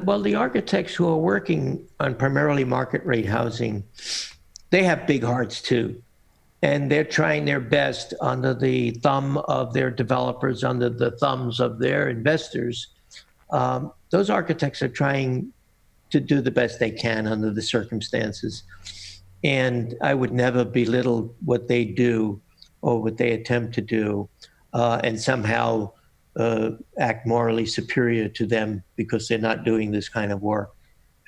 Well, the architects who are working on primarily market rate housing, they have big hearts too. And they're trying their best under the thumb of their developers, under the thumbs of their investors. Those architects are trying to do the best they can under the circumstances. And I would never belittle what they do or what they attempt to do and somehow act morally superior to them because they're not doing this kind of work.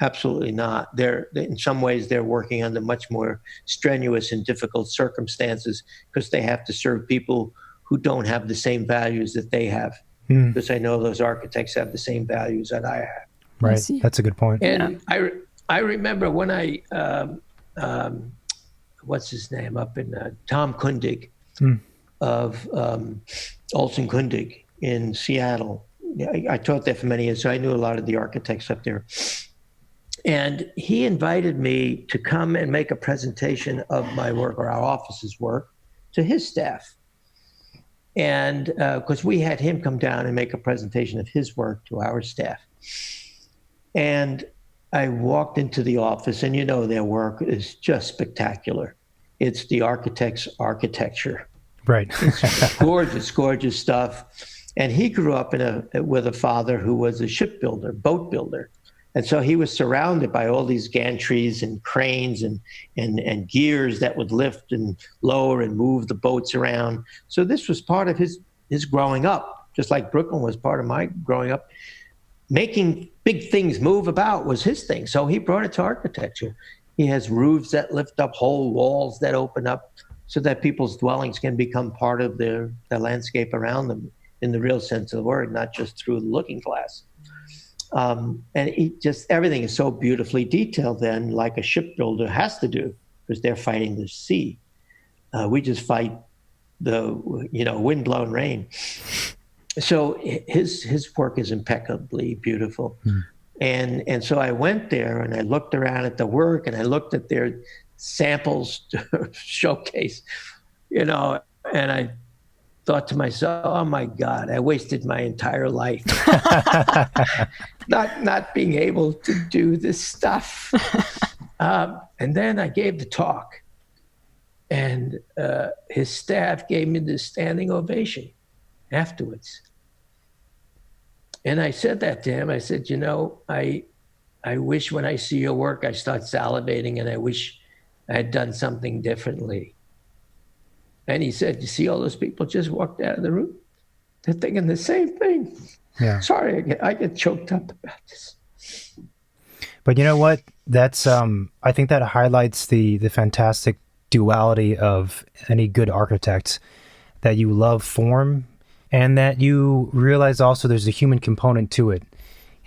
Absolutely not. In some ways, they're working under much more strenuous and difficult circumstances because they have to serve people who don't have the same values that they have. Because I know those architects have the same values that I have. Right. That's a good point. And I remember when what's his name up in Tom Kundig of Olson Kundig in Seattle. I taught there for many years, so I knew a lot of the architects up there. And he invited me to come and make a presentation of my work or our office's work to his staff. And because we had him come down and make a presentation of his work to our staff. And I walked into the office, and their work is just spectacular. It's the architect's architecture. Right. It's gorgeous, gorgeous stuff. And he grew up with a father who was a shipbuilder, boat builder. And so he was surrounded by all these gantries and cranes and gears that would lift and lower and move the boats around. So this was part of his growing up, just like Brooklyn was part of my growing up. Making big things move about was his thing. So he brought it to architecture. He has roofs that lift up, whole walls that open up so that people's dwellings can become part of the landscape around them in the real sense of the word, not just through the looking glass. And everything is so beautifully detailed then, like a shipbuilder has to do, because they're fighting the sea. We just fight the, wind-blown rain. So his work is impeccably beautiful. And so I went there and I looked around at the work and I looked at their samples to showcase, and I thought to myself, oh my God, I wasted my entire life not being able to do this stuff. And then I gave the talk, and his staff gave me this standing ovation afterwards. And I said that to him. I said, I wish when I see your work, I start salivating, and I wish I had done something differently. And he said, you see all those people just walked out of the room? They're thinking the same thing. Yeah. Sorry, I get choked up about this. But you know what? That's I think that highlights the fantastic duality of any good architect, that you love form and that you realize also there's a human component to it.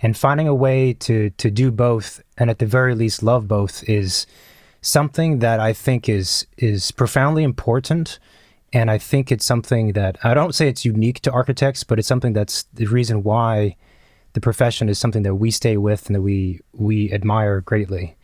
And finding a way to do both, and at the very least love both, is something that I think is profoundly important. And I think it's something that, I don't say it's unique to architects, but it's something that's the reason why the profession is something that we stay with and that we admire greatly.